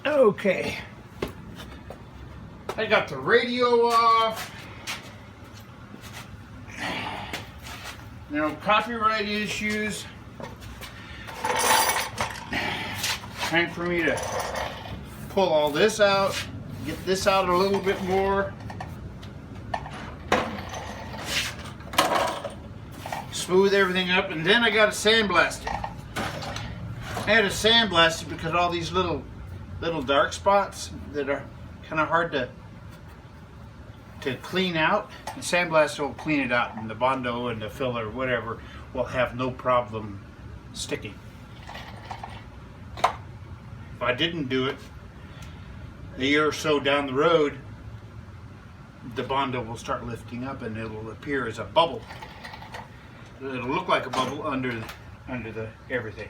Okay. I got the radio off. No copyright issues. Time for me to pull all this out, get this out a little bit more. Smooth everything up, and then I got to sandblast it. I had to sandblast it because all these little dark spots that are kind of hard to clean out. The sandblaster will clean it out, and the Bondo and the filler, whatever, will have no problem sticking. If I didn't do it, a year or so down the road, the Bondo will start lifting up and it will appear as a bubble. It'll look like a bubble under the everything.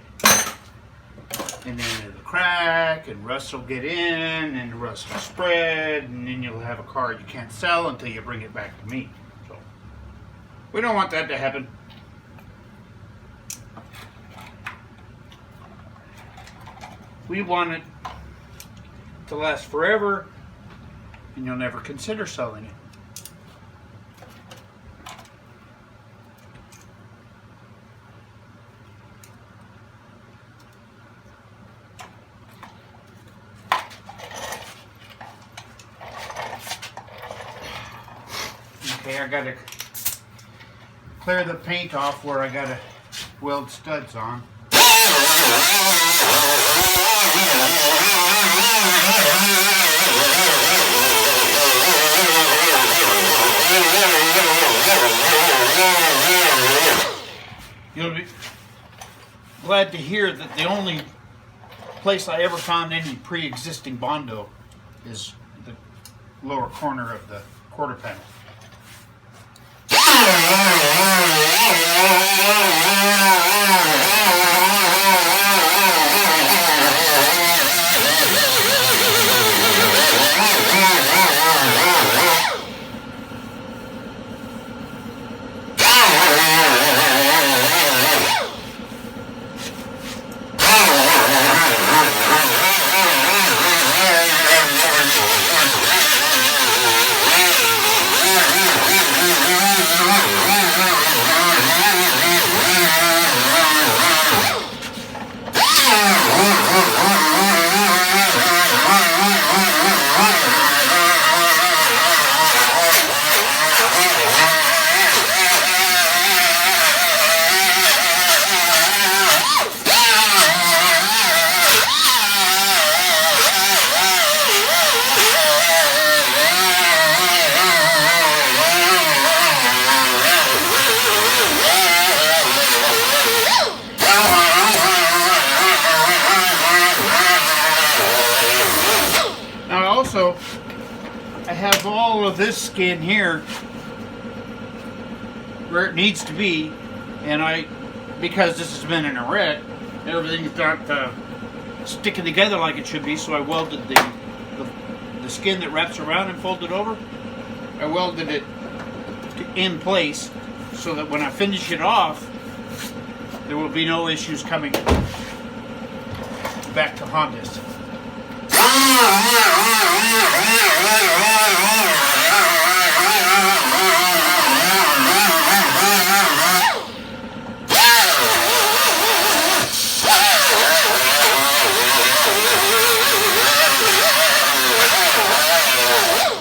And then it'll crack and rust will get in and the rust will spread, and then you'll have a car you can't sell until you bring it back to me. So we don't want that to happen. We want it to last forever, and you'll never consider selling it. Okay, I gotta clear the paint off where I gotta weld studs on. You'll be glad to hear that the only place I ever found any pre-existing Bondo is the lower corner of the quarter panel. Also, I have all of this skin here where it needs to be, and because this has been in a wreck, everything's not sticking together like it should be, so I welded the skin that wraps around and folded over. I welded it in place so that when I finish it off, there will be no issues coming back to haunt us.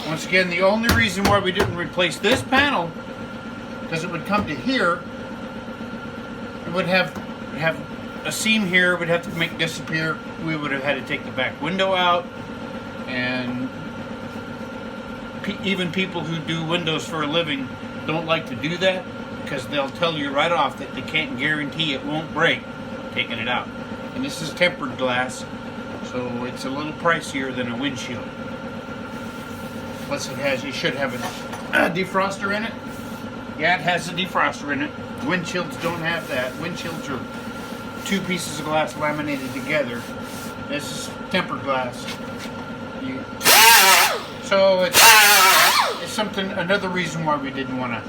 Once again, the only reason why we didn't replace this panel, because it would come to here, it would have a seam here, we'd have to make disappear. We would have had to take the back window out, and even people who do windows for a living don't like to do that because they'll tell you right off that they can't guarantee it won't break taking it out. And this is tempered glass, so it's a little pricier than a windshield. Plus you should have a defroster in it. Yeah, it has a defroster in it. Windshields don't have that. Windshields are two pieces of glass laminated together. This is tempered glass. So it's something, another reason why we didn't want to.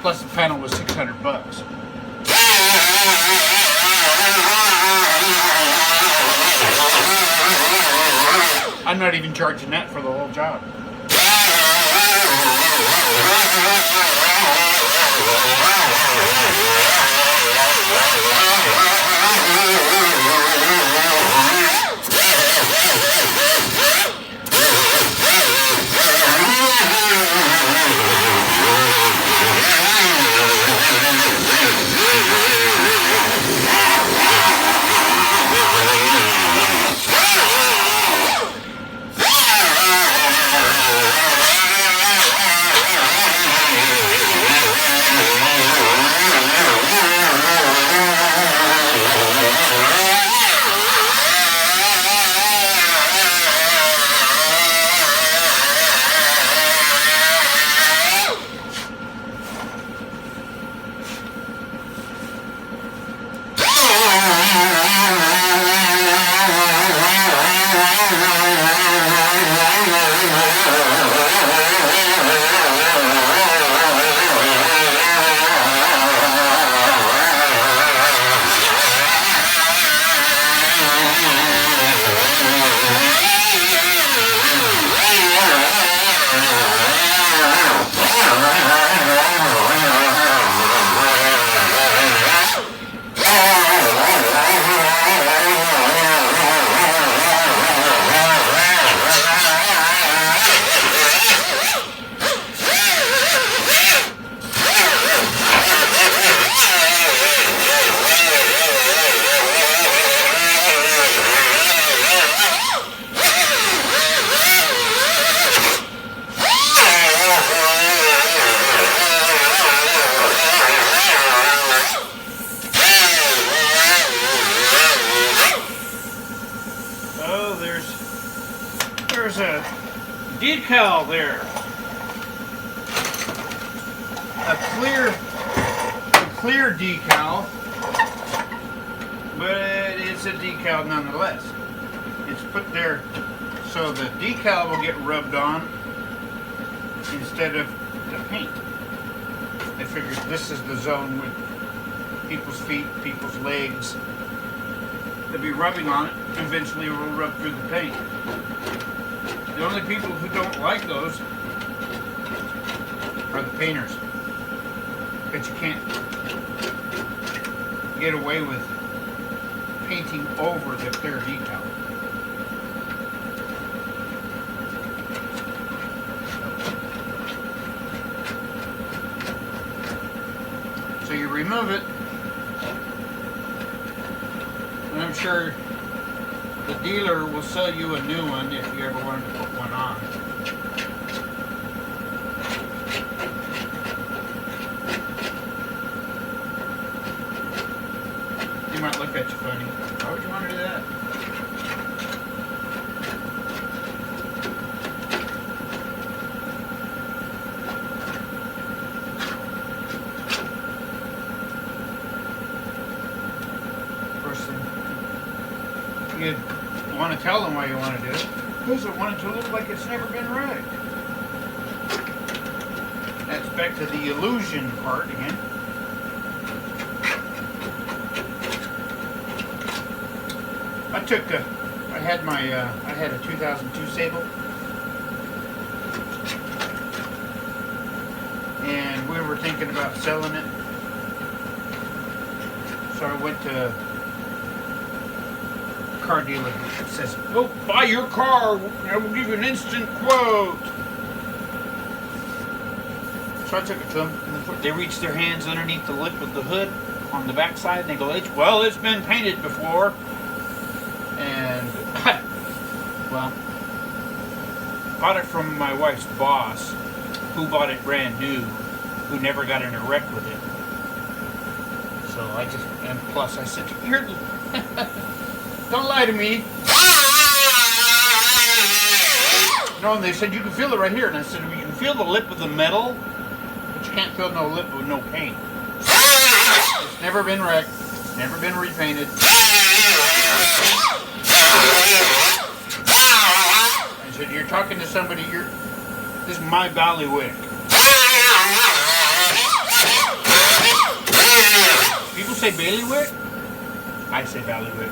Plus the panel was $600. I'm not even charging that for the whole job. There's a decal there. A clear decal, but it's a decal nonetheless. It's put there so the decal will get rubbed on instead of the paint. I figured this is the zone with people's feet, people's legs. They'll be rubbing on it. Eventually it will rub through the paint. The only people who don't like those are the painters. But you can't get away with painting over the clear decal. So you remove it, and I'm sure the dealer will sell you a new one if you ever wanted to put one on. He might look at you funny. Why would you want to do that? First thing, you'd want to tell them why you want to do it, because I want it to look like it's never been right. That's back to the illusion part again. I had a 2002 Sable, and we were thinking about selling it. So I went to a car dealer who says, "Go buy your car, I will give you an instant quote." So I took it to them, and they reached their hands underneath the lip of the hood on the back side, and they go, "Well, it's been painted before." And, well, bought it from my wife's boss, who bought it brand new, who never got in a wreck with it. So I just, and plus I said, "Here, don't lie to me." No, and they said, "You can feel it right here." And I said, "You can feel the lip of the metal, but you can't feel no lip with no paint. It's never been wrecked, never been repainted." I said, "You're talking to somebody, this is my bailiwick." People say bailiwick? I say bailiwick.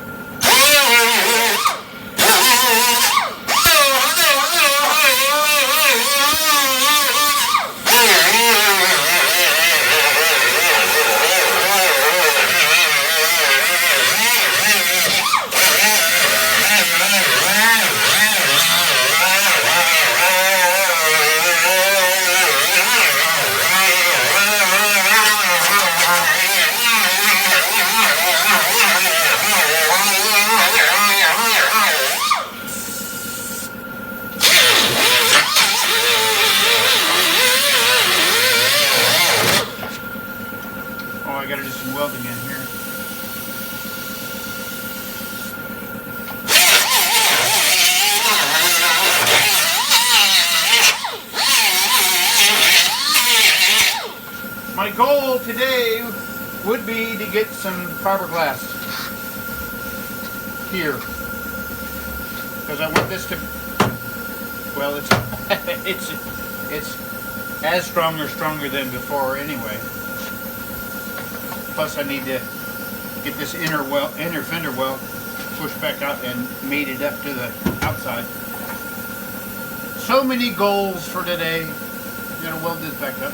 today would be to get some fiberglass here, because I want this to, well, it's as strong or stronger than before anyway. Plus I need to get this inner fender well pushed back out and mated up to the outside. So many goals for today. I'm gonna weld this back up.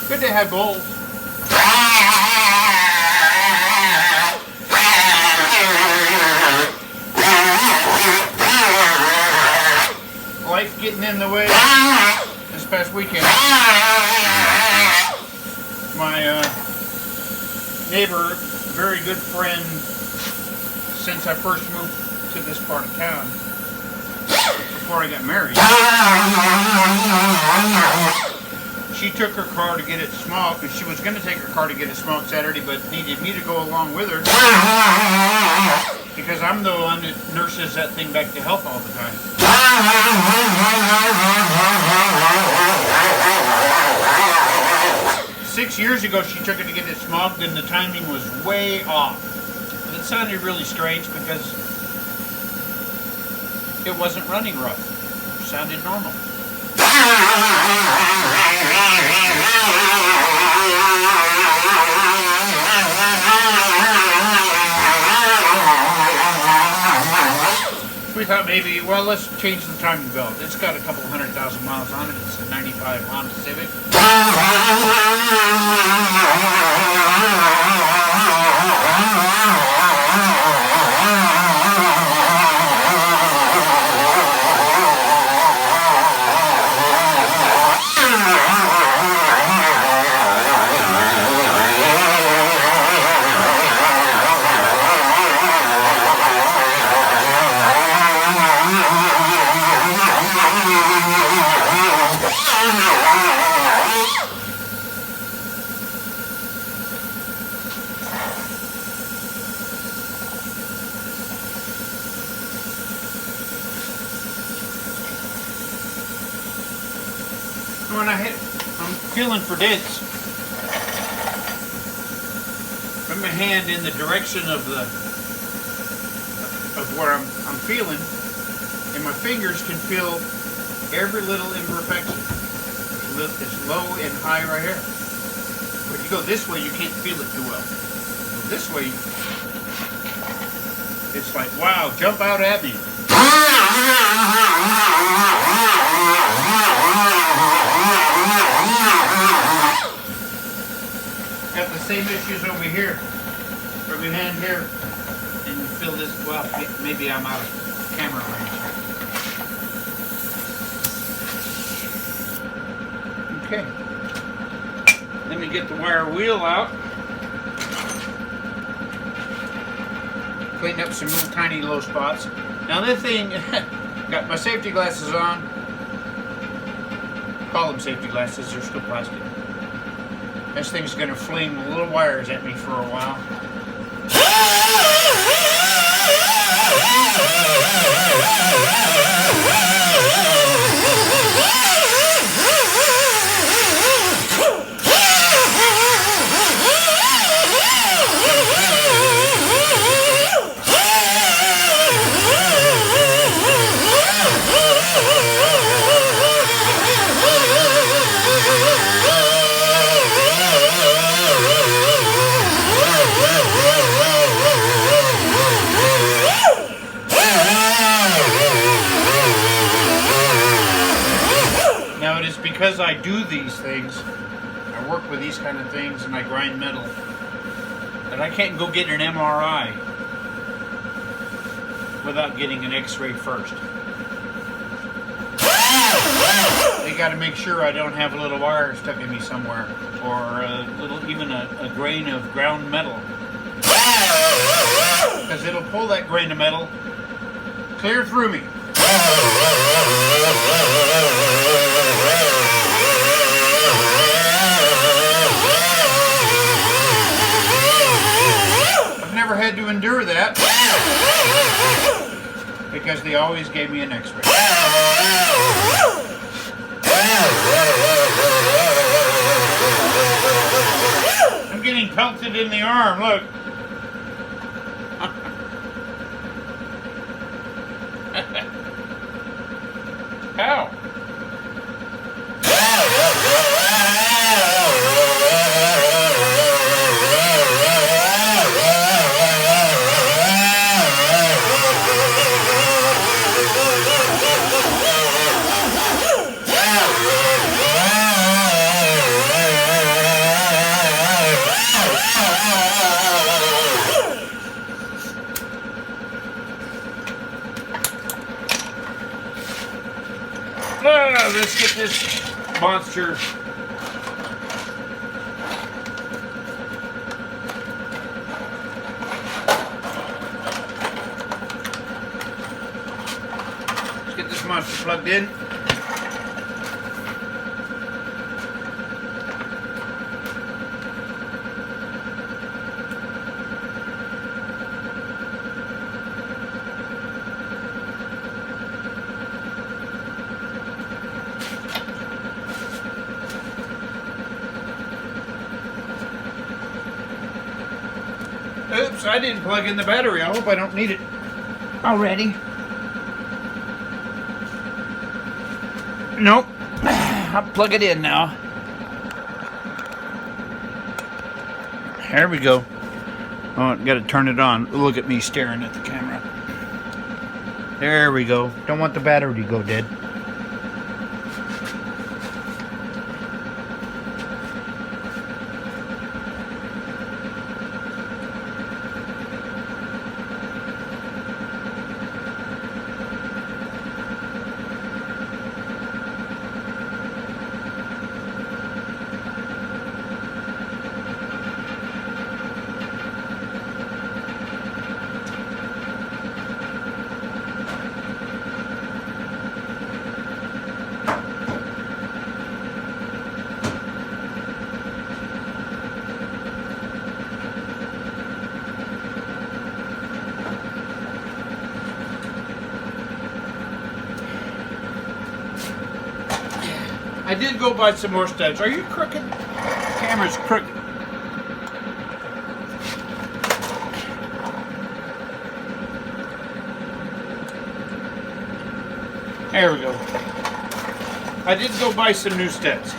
Good to have goals. Life getting in the way. This past weekend, my neighbor, very good friend since I first moved to this part of town, before I got married, she took her car to get it smoked. She was going to take her car to get it smoked Saturday, but needed me to go along with her because I'm the one that nurses that thing back to health all the time. 6 years ago, she took it to get it smoked, and the timing was way off. But it sounded really strange because it wasn't running rough. It sounded normal. We thought maybe, well, let's change the timing belt. It's got a couple 100,000 miles on it. It's a 95 Honda Civic. When I'm feeling for dents, put my hand in the direction of where I'm feeling, and my fingers can feel every little imperfection. It's low and high right here. But you go this way, you can't feel it too well. So this way, it's like, wow, jump out at me. Got the same issues over here. Rub your hand here, and you feel this. Well, maybe I'm out of camera range. Okay. Let me get the wire wheel out. Clean up some little tiny low spots. Now this thing, got my safety glasses on. Call them safety glasses, they're still plastic. This thing's gonna fling little wires at me for a while. Because I do these things, I work with these kind of things and I grind metal, that I can't go get an MRI without getting an X-ray first. They got to make sure I don't have a little wire stuck in me somewhere, or even a grain of ground metal, because it'll pull that grain of metal clear through me. I've never had to endure that. because they always gave me an X-ray. I'm getting pelted in the arm, look. Ow. Let's get this monster. Let's get this monster plugged in. Oops, I didn't plug in the battery. I hope I don't need it already. Nope. I'll plug it in now. There we go. Oh, gotta turn it on. Look at me staring at the camera. There we go. Don't want the battery to go dead. I did go buy some more studs. Are you crooked? Camera's crooked. There we go. I did go buy some new studs.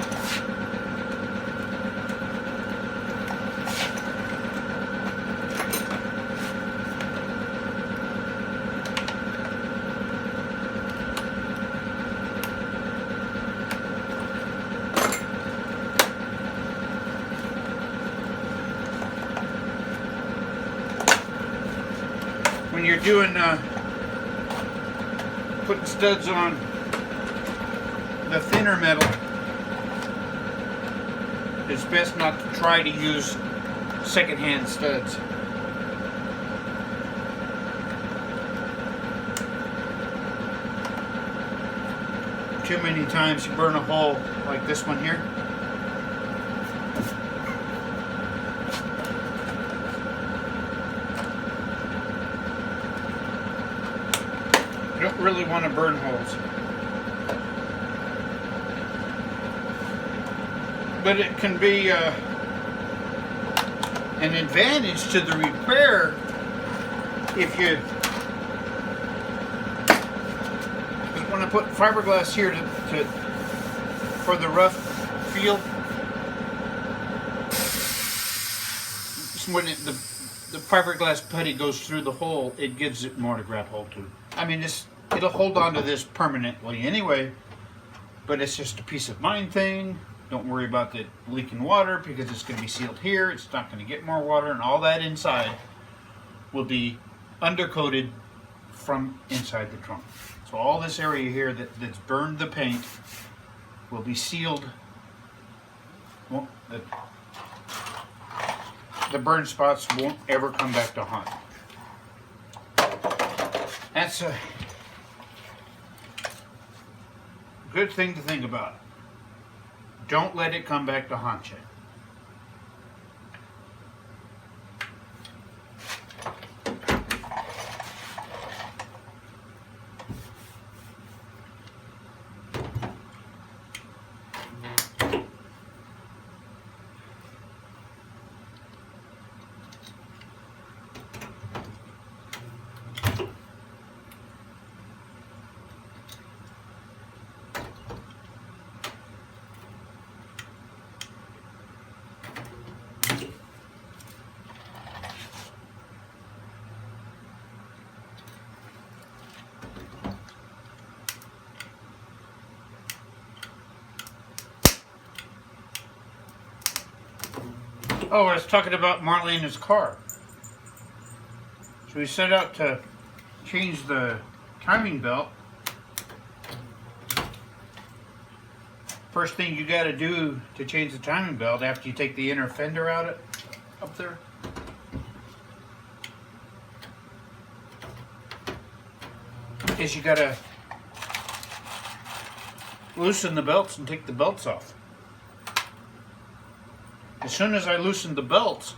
When you're doing putting studs on the thinner metal, it's best not to try to use secondhand studs. Too many times you burn a hole like this one here. You don't really want to burn holes. But it can be an advantage to the repair if you... When I put fiberglass here for the rough feel, when the fiberglass putty goes through the hole, it gives it more to grab hold to. I mean, it'll hold on to this permanently anyway, but it's just a peace of mind thing. Don't worry about the leaking water because it's going to be sealed here. It's not going to get more water, and all that inside will be undercoated from inside the trunk. So all this area here that's burned the paint will be sealed. Well, the burn spots won't ever come back to haunt. That's a good thing to think about. Don't let it come back to haunt you. Oh, I was talking about Marlena's car. So we set out to change the timing belt. First thing you got to do to change the timing belt after you take the inner fender out up there is you got to loosen the belts and take the belts off. As soon as I loosened the belts,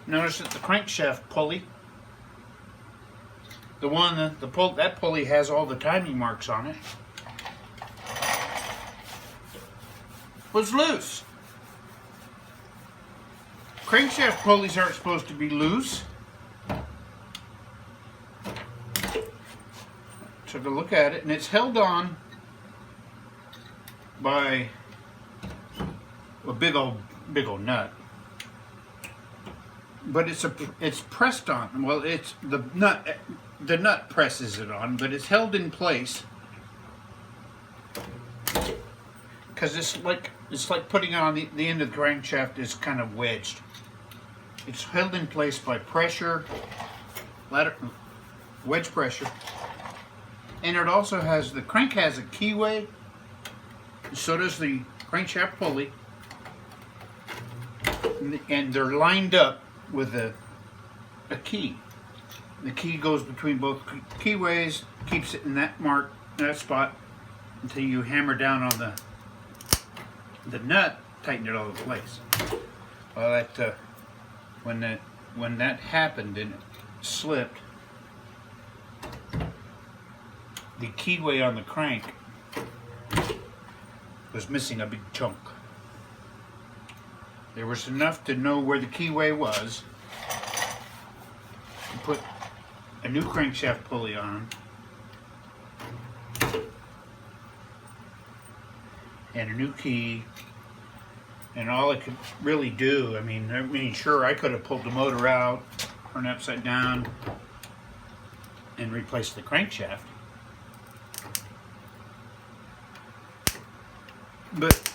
notice that the crankshaft pulley, that pulley has all the timing marks on it, was loose. Crankshaft pulleys aren't supposed to be loose. Took a look at it, and it's held on by a big old nut. But it's pressed on. Well, it's the nut presses it on, but it's held in place because it's like putting it on the end of the crankshaft is kind of wedged. It's held in place by pressure, wedge pressure, and it also has, the crank has a keyway, so does the crankshaft pulley, and they're lined up with a key. The key goes between both keyways, keeps it in that spot until you hammer down on the nut, tighten it all in place. Well, when that happened and it slipped, the keyway on the crank was missing a big chunk. There was enough to know where the keyway was, to put a new crankshaft pulley on, and a new key, and all it could really do, I mean, sure, I could have pulled the motor out, turned it upside down, and replaced the crankshaft. But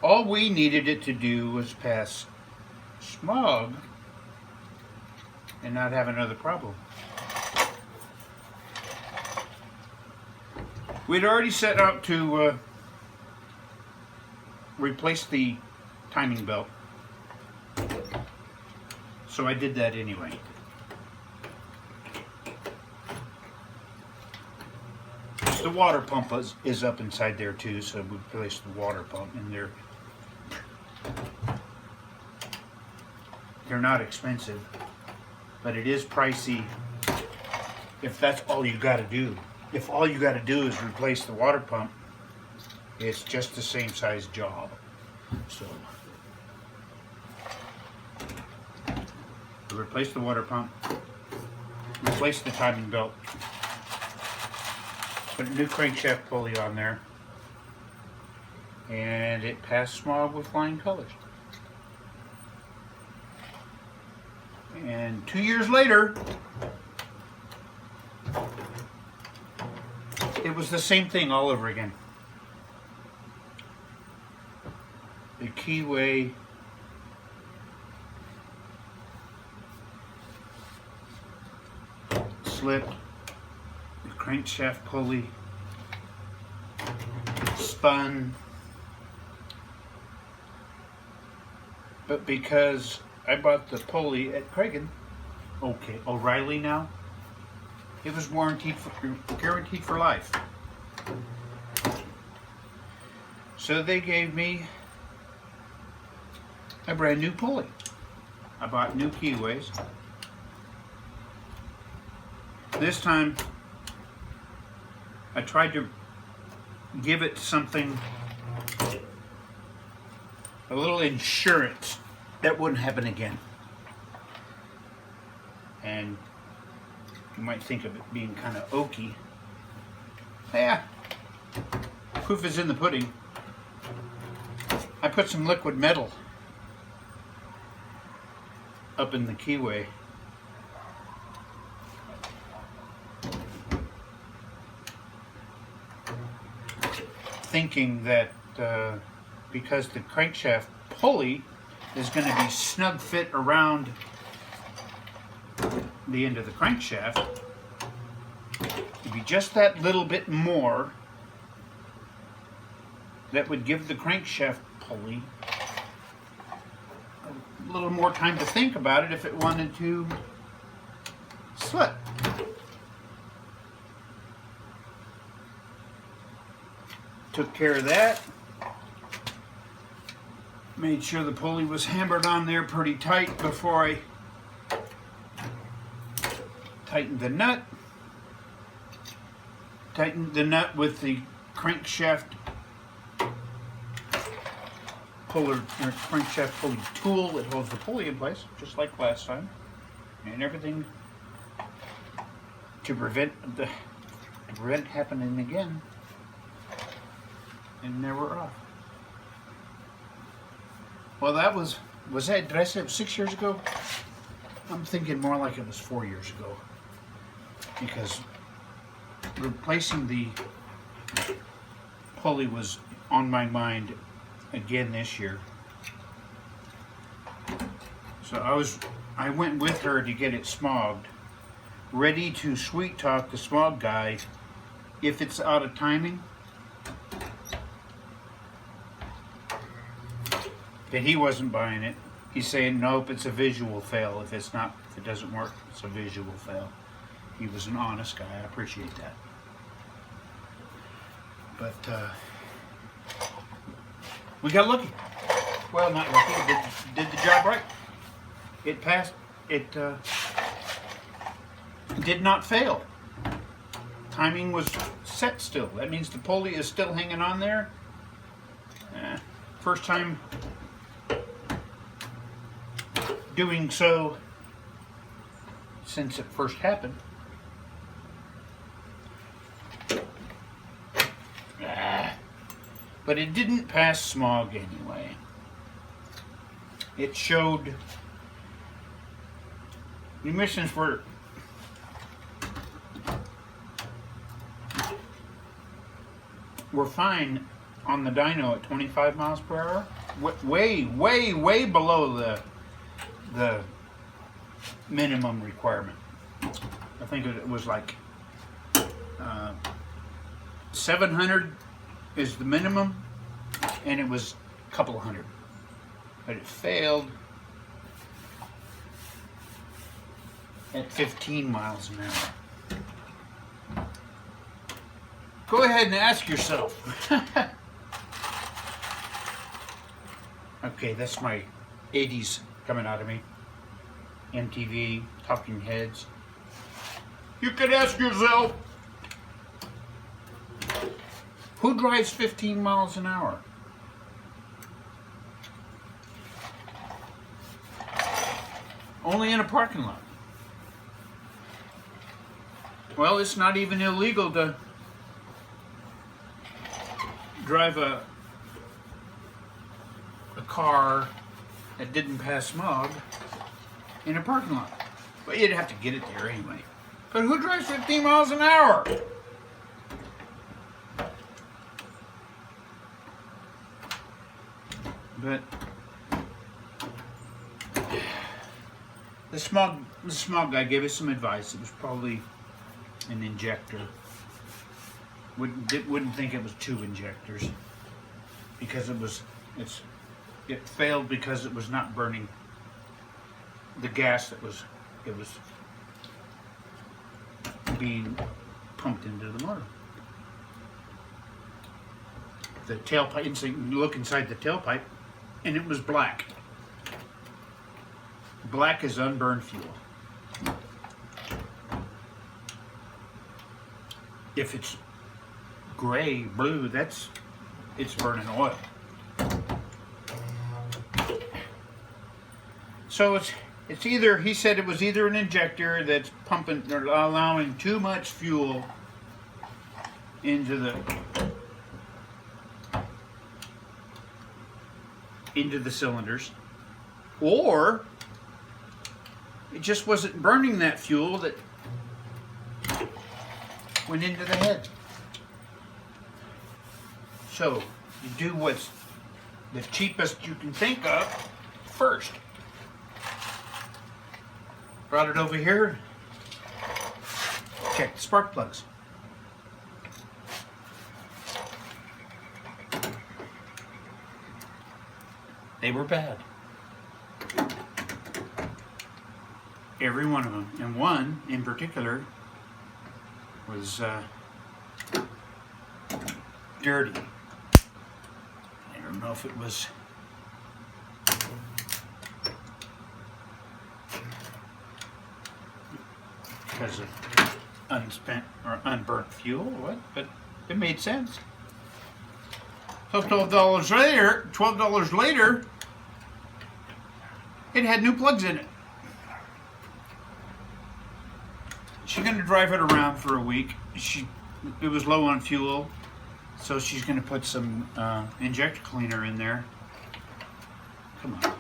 all we needed it to do was pass smog and not have another problem. We'd already set out to replace the timing belt, so I did that anyway. The water pump is up inside there too, so we replaced the water pump in there. They're not expensive, but it is pricey if that's all you got to do. If all you got to do is replace the water pump, it's just the same size job. So we replace the water pump, replace the timing belt, put a new crankshaft pulley on there, and it passed smog with flying colors. And 2 years later, it was the same thing all over again. The keyway slipped, the crankshaft pulley spun, but because I bought the pulley at O'Reilly now, it was guaranteed for life. So they gave me a brand new pulley. I bought new keyways. This time I tried to give it something, a little insurance that wouldn't happen again. And you might think of it being kind of oaky. Yeah, proof is in the pudding. I put some liquid metal up in the keyway. Thinking that because the crankshaft pulley is going to be snug fit around the end of the crankshaft. It'd be just that little bit more that would give the crankshaft pulley a little more time to think about it if it wanted to slip. Took care of that. Made sure the pulley was hammered on there pretty tight before I tightened the nut. Tightened the nut with the crankshaft puller, or crankshaft pulley tool that holds the pulley in place, just like last time, and everything to prevent happening again. And there we're off. Well, that was that, did I say it was 6 years ago? I'm thinking more like it was 4 years ago. Because replacing the pulley was on my mind again this year. So I went with her to get it smogged, ready to sweet talk the smog guy if it's out of timing. But he wasn't buying it. He's saying, nope, it's a visual fail. If it doesn't work, it's a visual fail. He was an honest guy. I appreciate that. But we got lucky. Well, not lucky. It did the job right. It passed. It did not fail. Timing was set still. That means the pulley is still hanging on there. First time doing so since it first happened. But it didn't pass smog anyway. It showed the emissions were fine on the dyno at 25 miles per hour. Way below the minimum requirement. I think it was like 700 is the minimum, and it was a couple of hundred. But it failed at 15 miles an hour. Go ahead and ask yourself. Okay, that's my 80s coming out of me. MTV, Talking Heads. You could ask yourself, who drives 15 miles an hour? Only in a parking lot. Well, it's not even illegal to drive a car that didn't pass smog in a parking lot. But you'd have to get it there anyway. But who drives 15 miles an hour? But the smog guy gave us some advice. It was probably an injector. Wouldn't think it was 2 injectors, because it failed because it was not burning the gas that was being pumped into the motor. The tailpipe, so you can look inside the tailpipe, and it was black. Black is unburned fuel. If it's gray, blue, it's burning oil. So it's either, he said it was either an injector that's pumping or allowing too much fuel into the cylinders, or it just wasn't burning that fuel that went into the head. So you do what's the cheapest you can think of first. Brought it over here. Check the spark plugs. They were bad. Every one of them. And one in particular was dirty. I don't know if it was because of unspent or unburnt fuel or what, but it made sense. So $12 later, it had new plugs in it. She's going to drive it around for a week. It was low on fuel, so she's going to put some injector cleaner in there. Come on.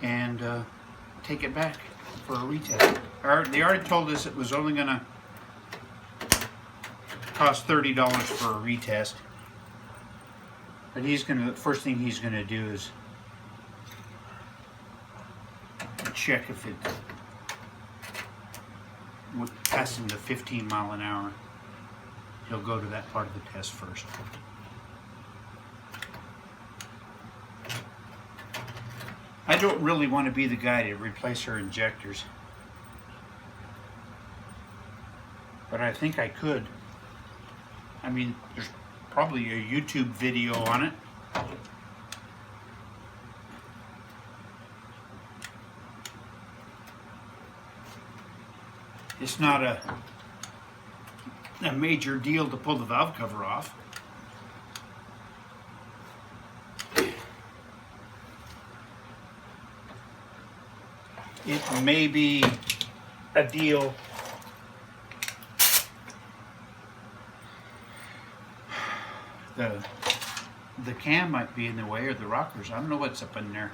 And take it back for a retest. They already told us it was only going to cost $30 for a retest. But the first thing he's going to do is check if it would pass him to 15 mile an hour. He'll go to that part of the test first. I don't really want to be the guy to replace her injectors, but I think I could. I mean, there's probably a YouTube video on it. It's not a major deal to pull the valve cover off. It may be a deal the cam might be in the way, or the rockers. I don't know what's up in there.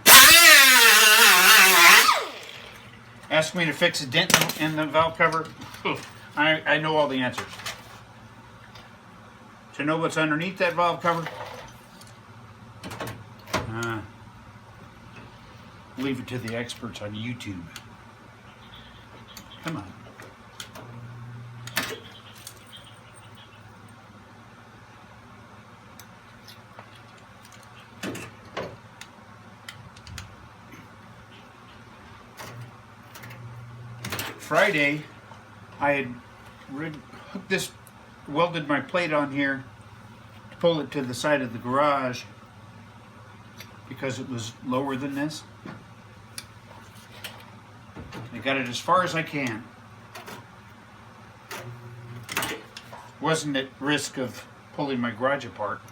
Ask me to fix a dent in the valve cover. I know all the answers. To know what's underneath that valve cover, leave it to the experts on YouTube. Come on. Friday, I had welded my plate on here to pull it to the side of the garage because it was lower than this. I got it as far as I can. Wasn't at risk of pulling my garage apart,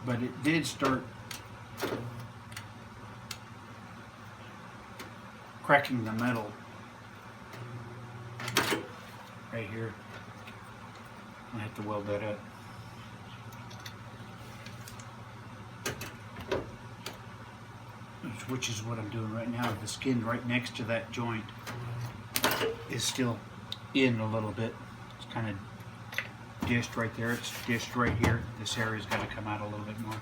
but it did start cracking the metal right here. I have to weld that up. Which is what I'm doing right now. The skin right next to that joint is still in a little bit. It's kind of dished right there. It's dished right here. This area's got to come out a little bit more.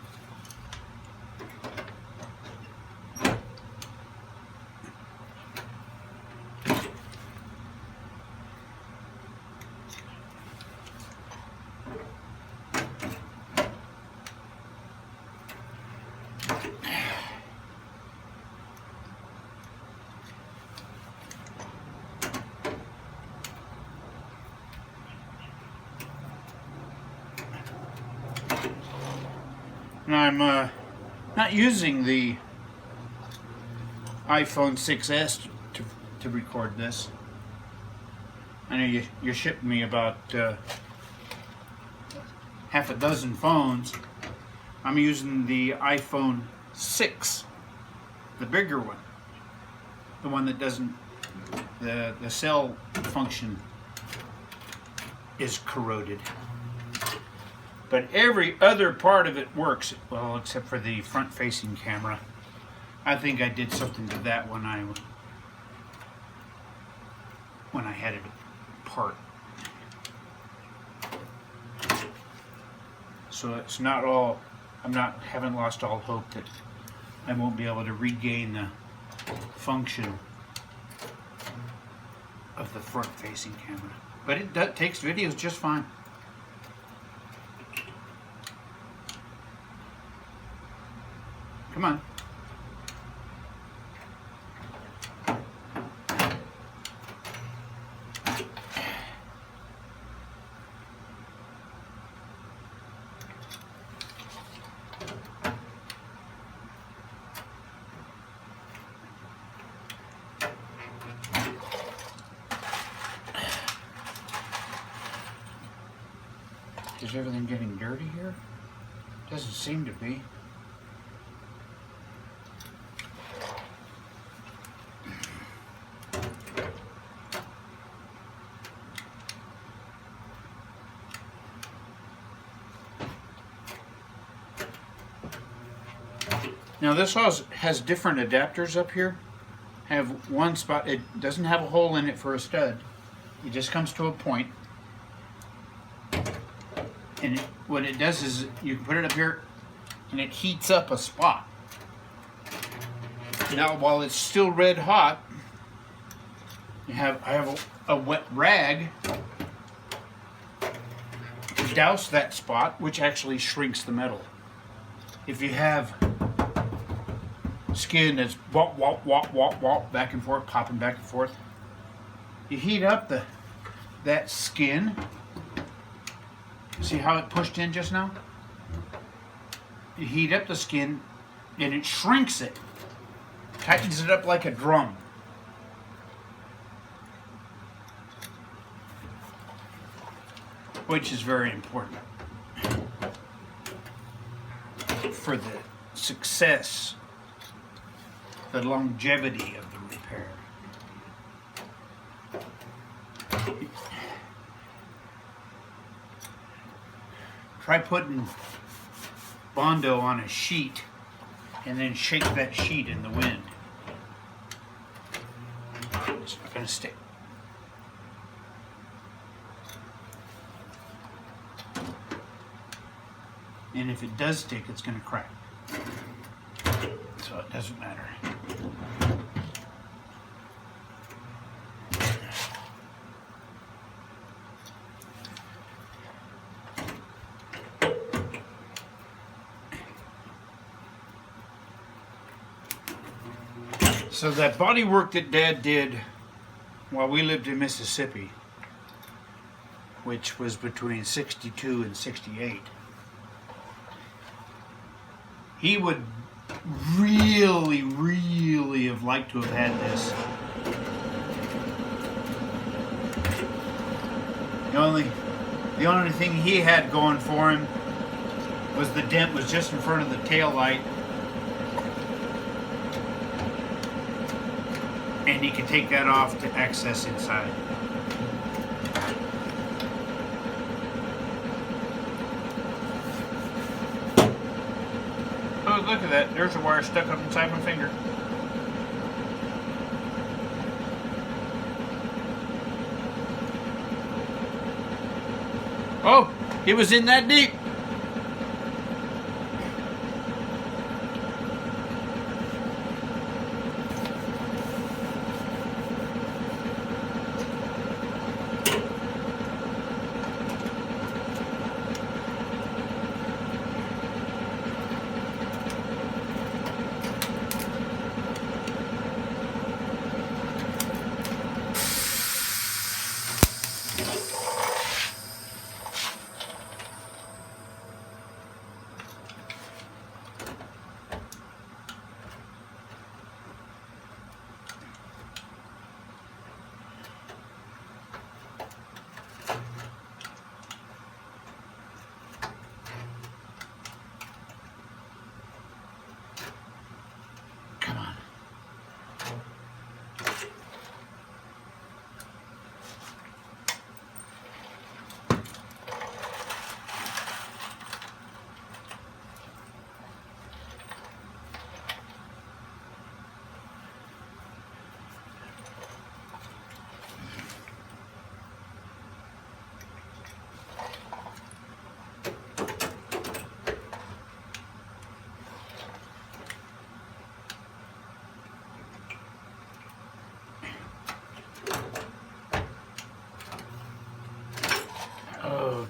Now I'm not using the iPhone 6s to record this. I know you shipped me about half a dozen phones. I'm using the iPhone 6, the bigger one, the one that doesn't, the cell function is corroded. But every other part of it works, well, except for the front-facing camera. I think I did something to that when I had it part. So it's not all, haven't lost all hope that I won't be able to regain the function of the front-facing camera. But it takes videos just fine. Come on. Is everything getting dirty here? Doesn't seem to be. Now this has different adapters up here. Have one spot, it doesn't have a hole in it for a stud. It just comes to a point. And what it does is you can put it up here and it heats up a spot. Now while it's still red hot, I have a wet rag to douse that spot, which actually shrinks the metal. If you have skin that's wop, wop, wop, wop, wop, back and forth, popping back and forth, you heat up that skin. See how it pushed in just now? You heat up the skin and it shrinks it, tightens it up like a drum. Which is very important for the success, the longevity of the repair. Try putting Bondo on a sheet and then shake that sheet in the wind. It's not going to stick. And if it does stick, it's going to crack. So it doesn't matter. So that body work that Dad did while we lived in Mississippi, which was between 62 and 68, he would really, really have liked to have had this. The only thing he had going for him was the dent was just in front of the tail light, and he could take that off to access inside. Oh, look at that. There's a wire stuck up inside my finger. Oh, it was in that deep.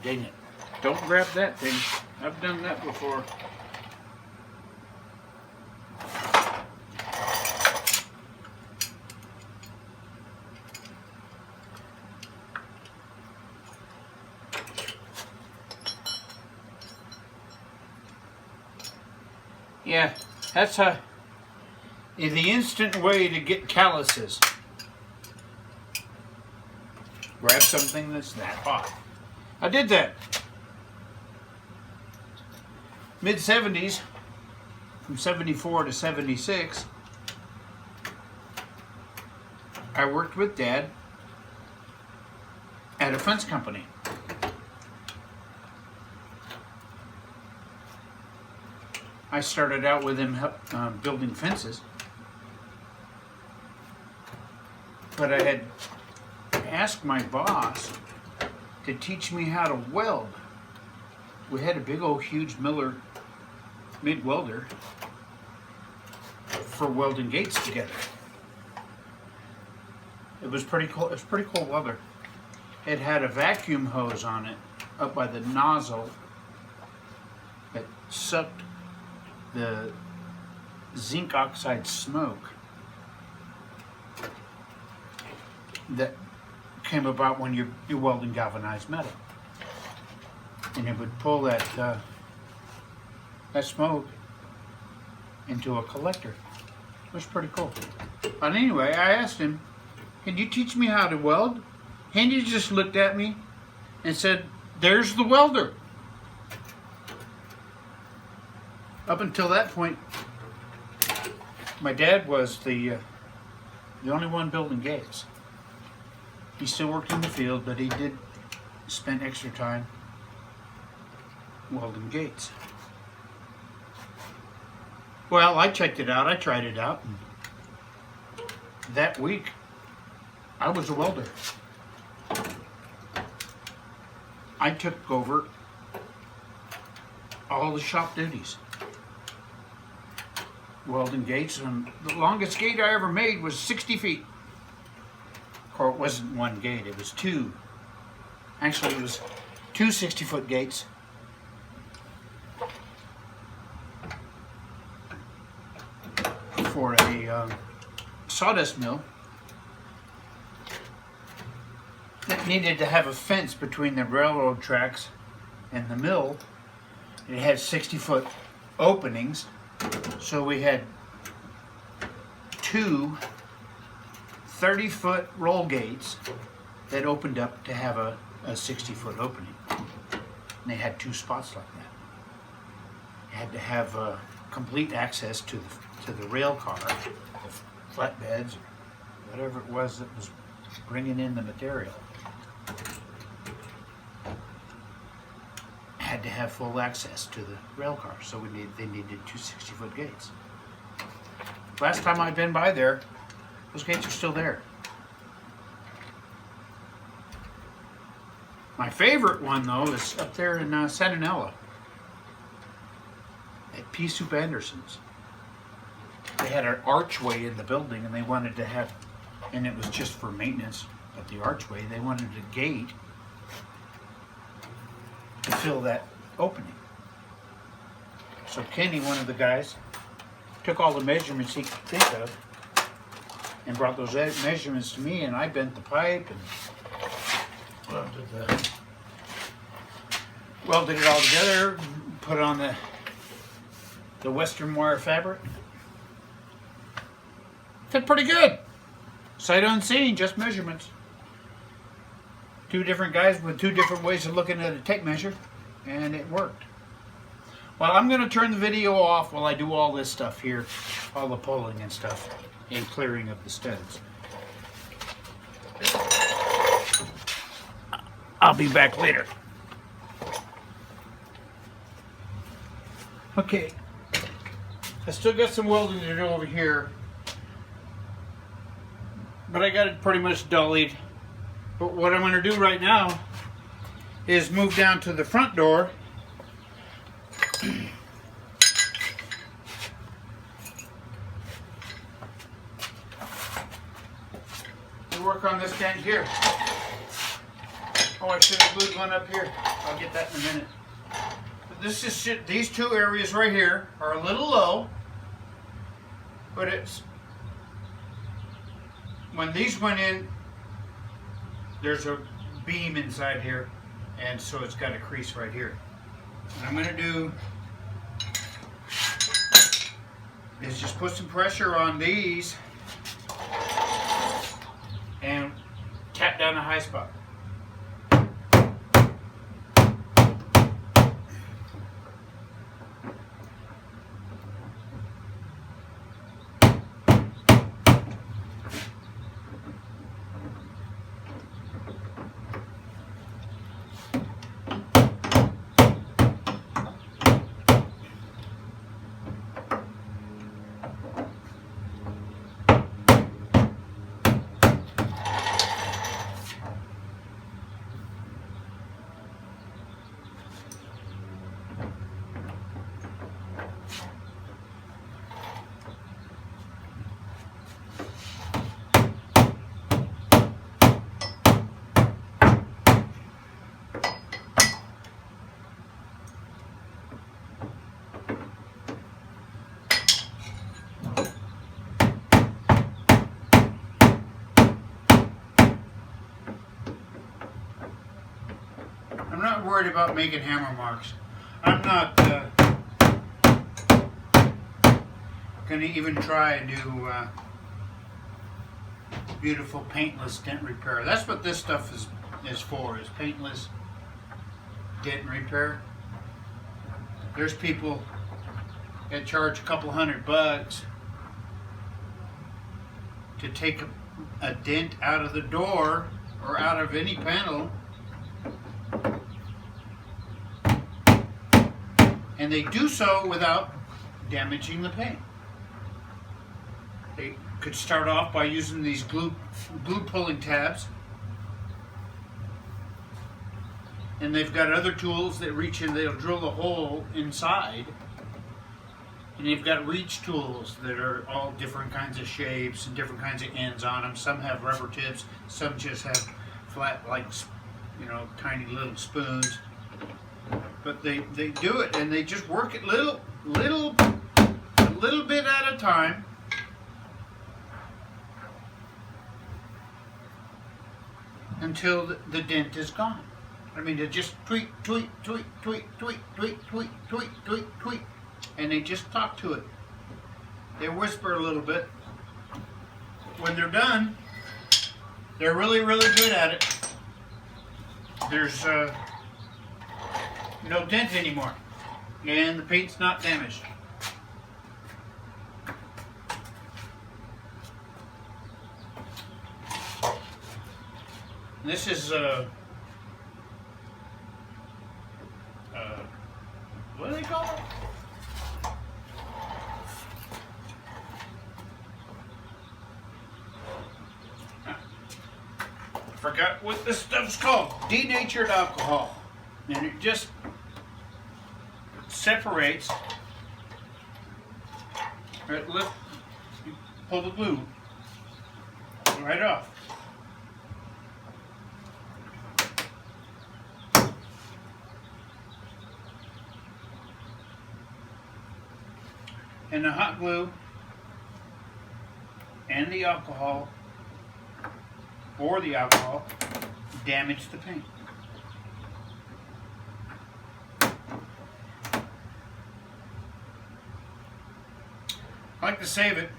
dang it. Don't grab that thing. I've done that before. Yeah, that's the instant way to get calluses. Grab something that's that hot. I did that. Mid-70s, from 74 to 76, I worked with Dad at a fence company. I started out with him building fences, but I had asked my boss to teach me how to weld. We had a big old huge Miller MIG welder for welding gates together. It was pretty cool. It was pretty cool welder. It had a vacuum hose on it up by the nozzle that sucked the zinc oxide smoke that came about when you're welding galvanized metal, and it would pull that smoke into a collector. It was pretty cool. But anyway, I asked him, "Can you teach me how to weld?" And he just looked at me and said, "There's the welder." Up until that point, my dad was the only one building gates. He still worked in the field, but he did spend extra time welding gates. Well, I checked it out. I tried it out. And that week, I was a welder. I took over all the shop duties. Welding gates, and the longest gate I ever made was 60 feet. Or it wasn't one gate, it was two. Actually, it was two 60-foot gates. For a sawdust mill that needed to have a fence between the railroad tracks and the mill. It had 60-foot openings, so we had two 30-foot roll gates that opened up to have a 60-foot opening. And they had two spots like that. You had to have complete access to the rail car, the flatbeds, or whatever it was that was bringing in the material. Had to have full access to the rail car, so they needed two 60-foot gates. Last time I'd been by there, those gates are still there. My favorite one, though, is up there in Santanella at Pea Soup Anderson's. They had an archway in the building, and they wanted to have, and it was just for maintenance of the archway, they wanted a gate to fill that opening. So Kenny, one of the guys, took all the measurements he could think of and brought those measurements to me, and I bent the pipe and welded it all together, put on the western wire fabric. Fit pretty good. Sight unseen, just measurements. Two different guys with two different ways of looking at a tape measure, and it worked. Well, I'm going to turn the video off while I do all this stuff here, all the pulling and stuff, and clearing of the studs. I'll be back later. Okay, I still got some welding to do over here, but I got it pretty much dullied. But what I'm going to do right now is move down to the front door and work on this dent here. Oh, I should have glued one up here. I'll get that in a minute. But this is shit. These two areas right here are a little low, but it's when these went in, there's a beam inside here, and so it's got a crease right here. What I'm going to do is just put some pressure on these and tap down the high spot. I'm not worried about making hammer marks. I'm not going to even try and do beautiful paintless dent repair. That's what this stuff is for, is paintless dent repair. There's people that charge a couple $100 to take a dent out of the door or out of any panel, and they do so without damaging the paint. They could start off by using these glue pulling tabs, and they've got other tools that reach in, they'll drill a hole inside, and they've got reach tools that are all different kinds of shapes and different kinds of ends on them. Some have rubber tips, some just have flat, like, you know, tiny little spoons. But they do it, and they just work it a little bit at a time, until the dent is gone. I mean, they just tweak, tweak, tweak, tweak, tweak, tweak, tweak, tweak, tweak, tweak, and they just talk to it. They whisper a little bit. When they're done, they're really, really good at it. There's no dent anymore, and the paint's not damaged. This is what do they call it? I forgot what this stuff's called. Denatured alcohol, and it just separates. You pull the glue right off. And the hot glue and the alcohol, or the alcohol, damage the paint. I like to save it.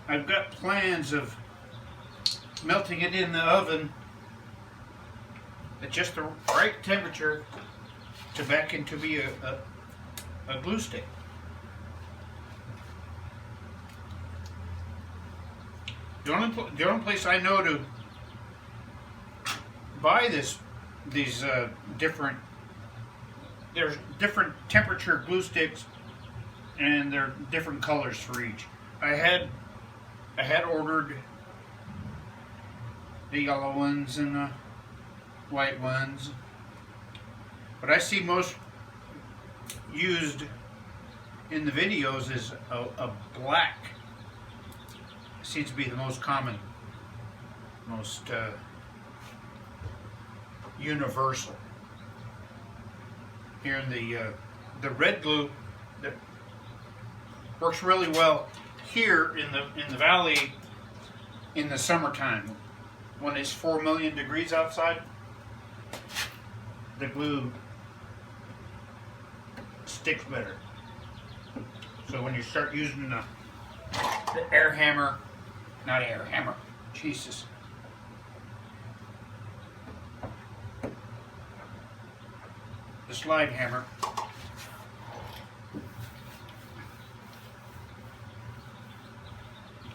I've got plans of melting it in the oven at just the right temperature to back into be a glue stick. The only place I know to buy these different, there's different temperature glue sticks, and they're different colors for each. I had ordered the yellow ones and the white ones, but I see most used in the videos is a black. Seems to be the most common, most universal. here in the red glue that works really well here in the valley in the summertime when it's 4 million degrees outside. The glue sticks better. So when you start using the air hammer, not air hammer, Jesus. The slide hammer.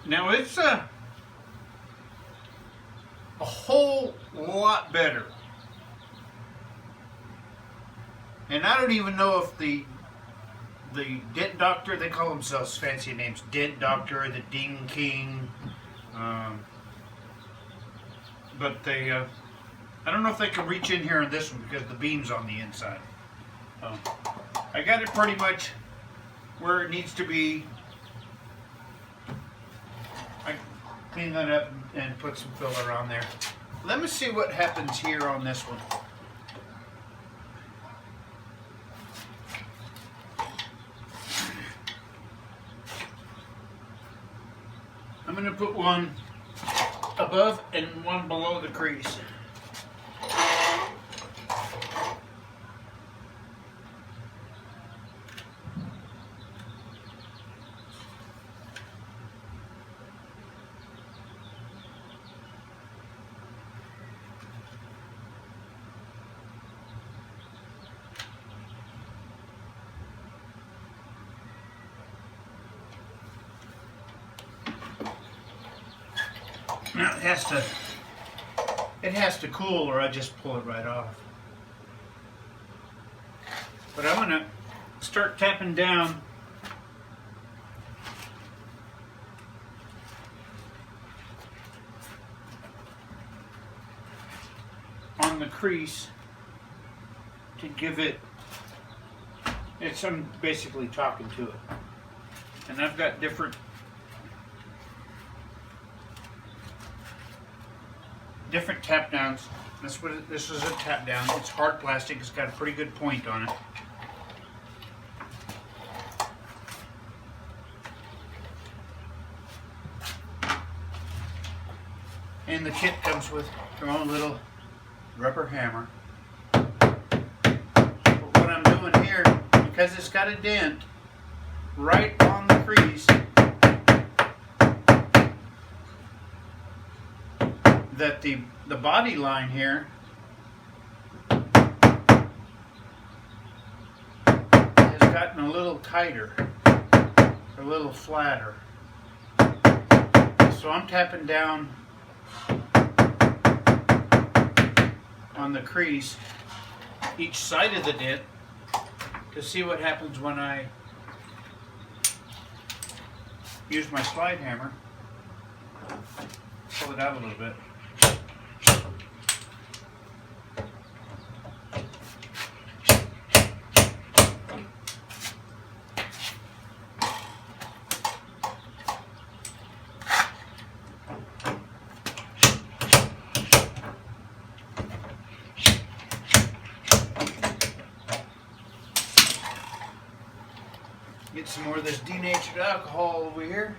Now it's a whole lot better. And I don't even know if the Dent Doctor, they call themselves fancy names, Dent Doctor, the Ding King, but they, I don't know if they can reach in here on this one because the beam's on the inside. I got it pretty much where it needs to be. I clean that up and put some filler on there. Let me see what happens here on this one. I'm going to put one above and one below the crease. Now it has to cool or I just pull it right off. But I'm going to start tapping down on the crease to give it, I'm basically talking to it. And I've got different tap downs. This is a tap down. It's hard plastic. It's got a pretty good point on it. And the kit comes with their own little rubber hammer. But what I'm doing here, because it's got a dent right on the crease, that the body line here has gotten a little tighter, a little flatter. So I'm tapping down on the crease each side of the dent to see what happens when I use my slide hammer. Pull it out a little bit. Get some more of this denatured alcohol over here.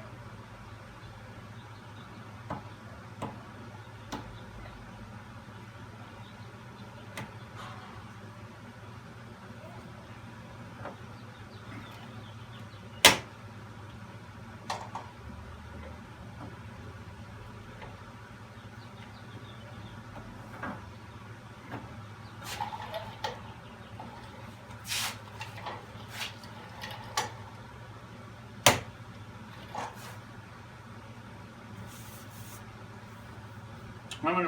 I'm going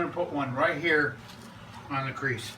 to put one right here on the crease.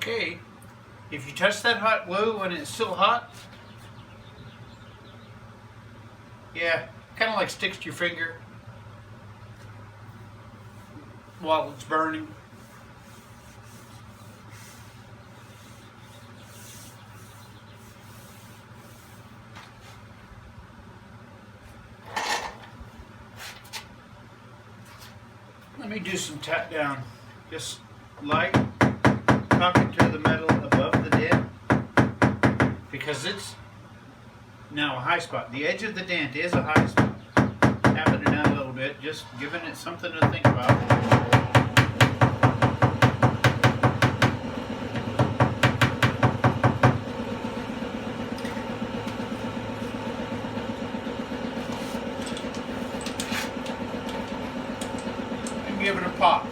Okay, if you touch that hot glue when it's still hot, yeah, kind of like sticks to your finger while it's burning. Let me do some tap down, just light, talking to the metal above the dent, because it's now a high spot. The edge of the dent is a high spot. Tapping it down a little bit, just giving it something to think about. And give it a pop.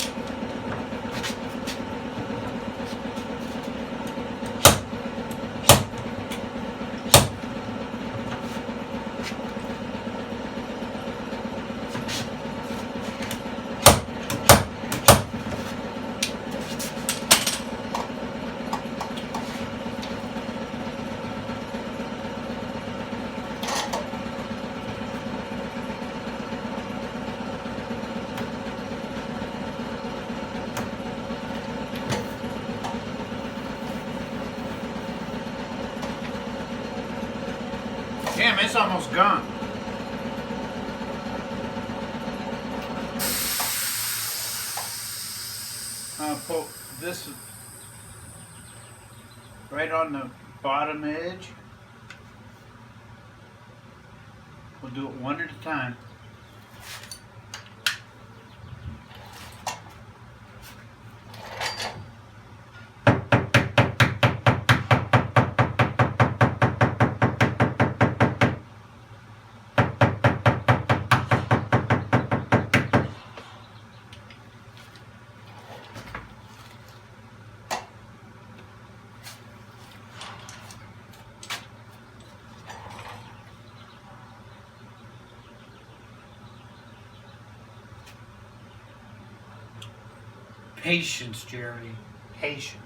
Damn, it's almost gone. I'll put this right on the bottom edge. We'll do it one at a time. Patience, Jerry. Patience.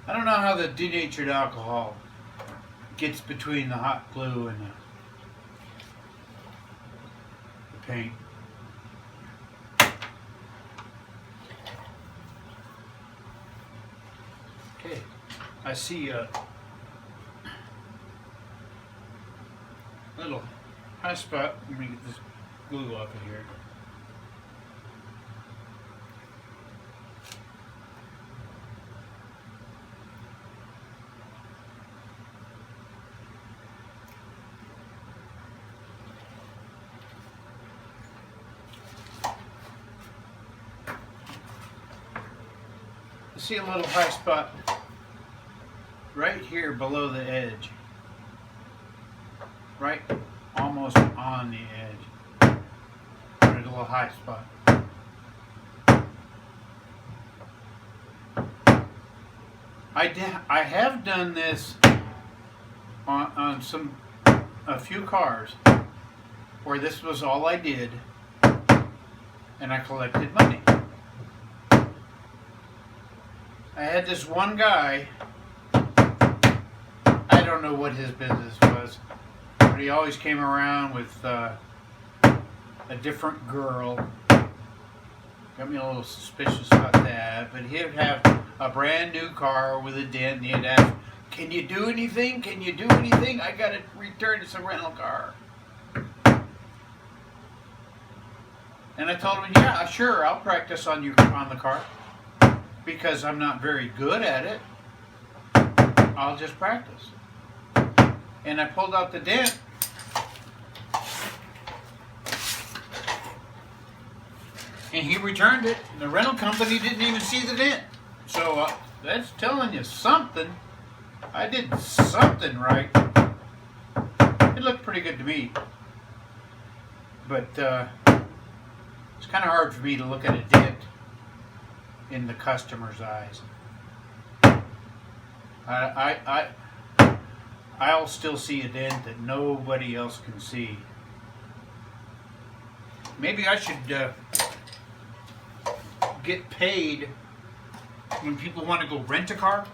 I don't know how the denatured alcohol gets between the hot glue and the paint. Okay, I see a little high spot. Let me get this glue off of here. See a little high spot right here below the edge, right almost on the edge. There's a little high spot. I have done this on a few cars where this was all I did, and I collected money. I had this one guy, I don't know what his business was, but he always came around with a different girl. Got me a little suspicious about that, but he'd have a brand new car with a dent, and he'd ask, "Can you do anything? Can you do anything? I got to return it's a rental car." And I told him, "Yeah, sure, I'll practice on the car. Because I'm not very good at it, I'll just practice." And I pulled out the dent. And he returned it. The rental company didn't even see the dent. So that's telling you something. I did something right. It looked pretty good to me. But it's kind of hard for me to look at a dent in the customer's eyes. I'll still see a dent that nobody else can see. Maybe I should get paid when people want to go rent a car.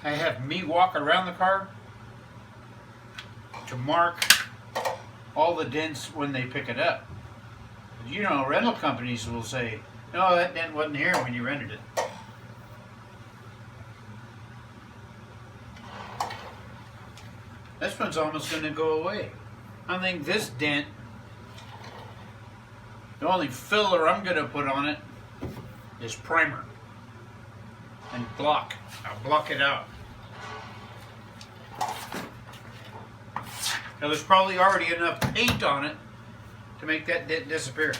I have me walk around the car to mark all the dents when they pick it up. You know, rental companies will say, no, that dent wasn't here when you rented it. This one's almost going to go away. I think this dent, the only filler I'm going to put on it is primer and block. I'll block it out. Now there's probably already enough paint on it to make that dent disappear.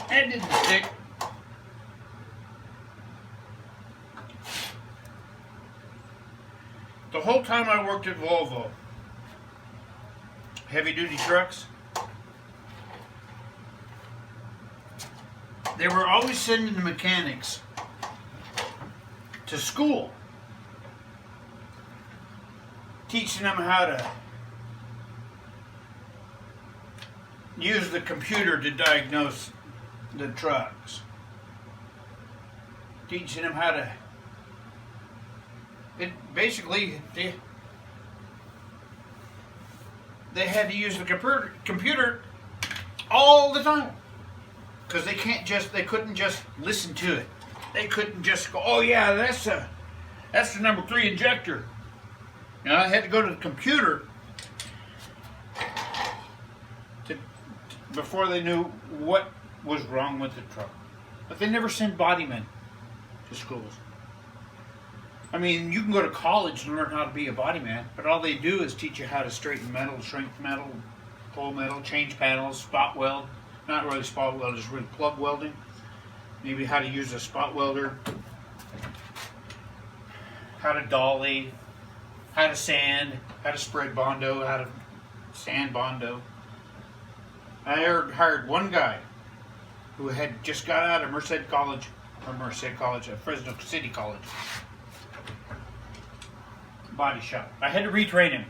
That didn't stick. The whole time I worked at Volvo, heavy duty trucks, they were always sending the mechanics to school, teaching them how to use the computer to diagnose the trucks, teaching them how to, basically they had to use the computer all the time, because they couldn't just listen to it. They couldn't just go, oh yeah, that's the number 3 injector. You know, I had to go to the computer before they knew what was wrong with the truck. But they never sent body-men to schools. I mean, you can go to college and learn how to be a body man, but all they do is teach you how to straighten metal, shrink metal, pull metal, change panels, spot weld. Not really spot weld, just really plug welding. Maybe how to use a spot welder, how to dolly, how to sand, how to spread Bondo, how to sand Bondo. I hired one guy who had just got out of Fresno City College. Body shop. I had to retrain him.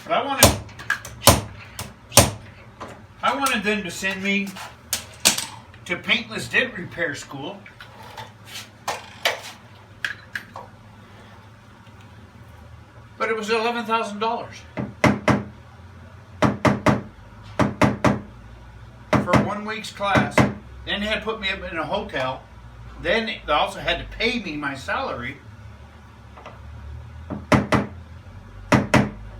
But I wanted them to send me to paintless dent repair school. But it was $11,000 for 1 week's class. Then they had to put me up in a hotel. Then they also had to pay me my salary.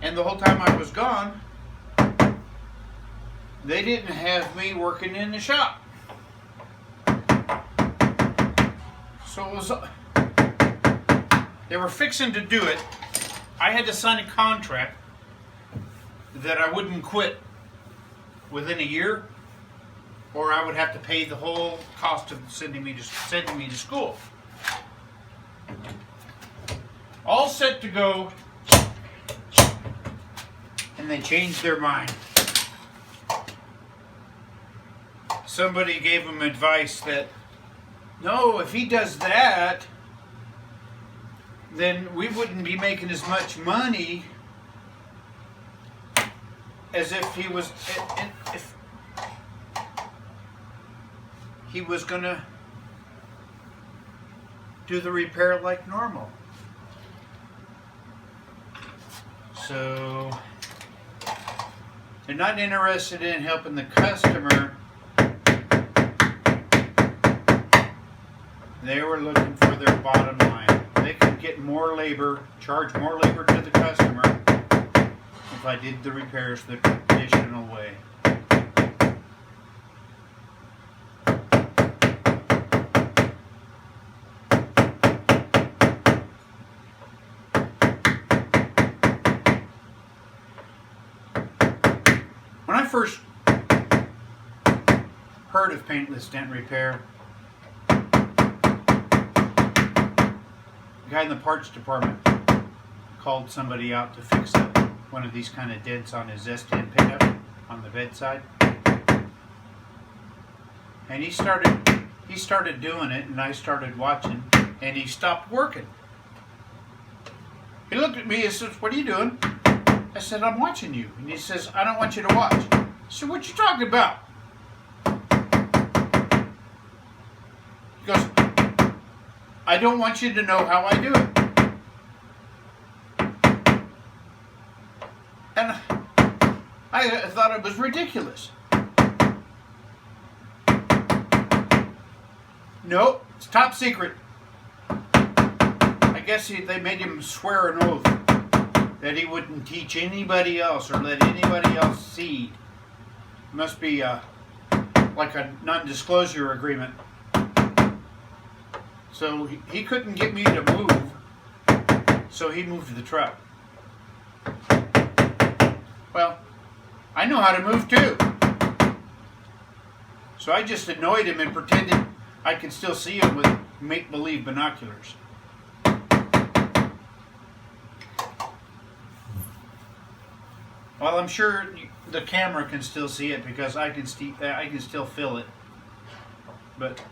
And the whole time I was gone, they didn't have me working in the shop. So it was, they were fixing to do it. I had to sign a contract that I wouldn't quit within a year, or I would have to pay the whole cost of sending me to school. All set to go, and they changed their mind. Somebody gave them advice that, no, if he does that, then we wouldn't be making as much money as if he was gonna do the repair like normal. So they're not interested in helping the customer. They were looking for their bottom line. They could get more labor, charge more labor to the customer if I did the repairs the traditional way. first heard of paintless dent repair, the guy in the parts department called somebody out to fix up one of these kind of dents on his S10 pickup on the bedside. And he started doing it, and I started watching, and he stopped working. He looked at me and says, "What are you doing?" I said, "I'm watching you." And he says, "I don't want you to watch." I said, "What you talking about?" He goes, "I don't want you to know how I do it." And I thought it was ridiculous. Nope, it's top secret. I guess they made him swear an oath that he wouldn't teach anybody else or let anybody else see. Must be like a non-disclosure agreement. So he couldn't get me to move, so he moved the truck. Well, I know how to move too. So I just annoyed him and pretended I could still see him with make-believe binoculars. Well, I'm sure the camera can still see it because I can still feel it. But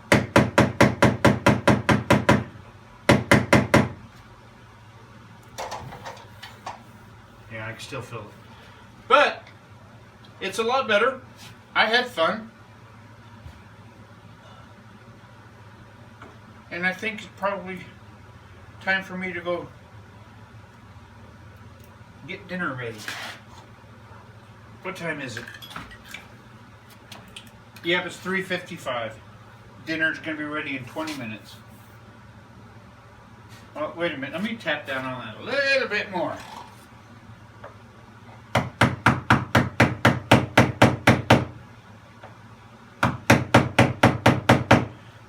yeah, I can still feel it. But it's a lot better. I had fun. And I think it's probably time for me to go get dinner ready. What time is it? Yep, it's 3:55. Dinner's going to be ready in 20 minutes. Oh, wait a minute. Let me tap down on that a little bit more.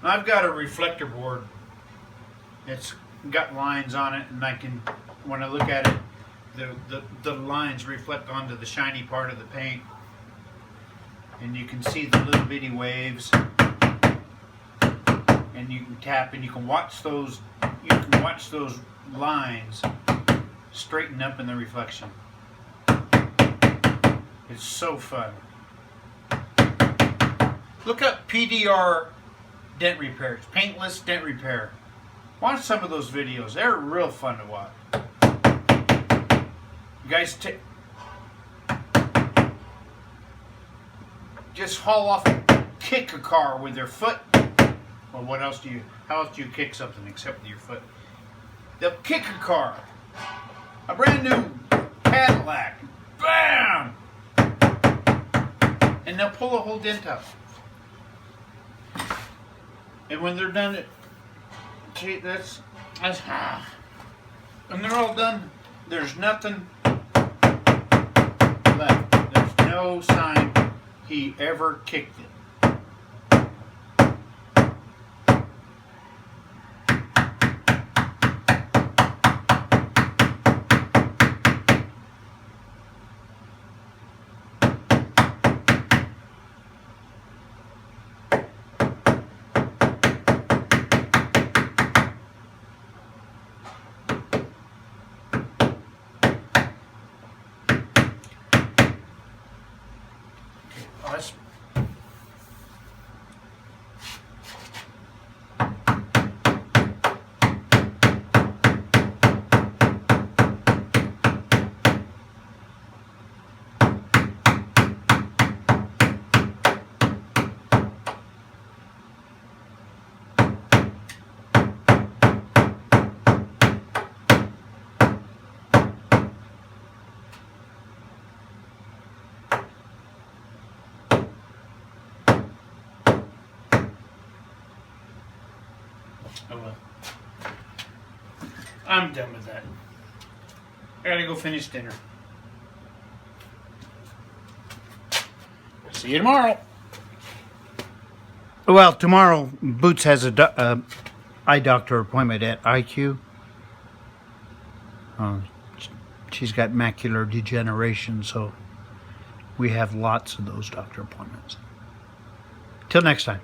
I've got a reflector board. It's got lines on it, and I can, when I look at it, the lines reflect onto the shiny part of the paint, and you can see the little bitty waves, and you can tap and you can watch those lines straighten up in the reflection. It's so fun. Look up PDR dent repairs, paintless dent repair. Watch some of those videos. They're real fun to watch. You guys just haul off and kick a car with their foot. Well, what else do you? How else do you kick something except with your foot? They'll kick a car, a brand new Cadillac, bam, and they'll pull a whole dent out. And when they're done, when they're all done, there's nothing left. There's no sign he ever kicked it. Us. Oh well. I'm done with that. I gotta go finish dinner. See you tomorrow. Well, tomorrow Boots has a eye doctor appointment at IQ. She's got macular degeneration, so We have lots of those doctor appointments. Till next time.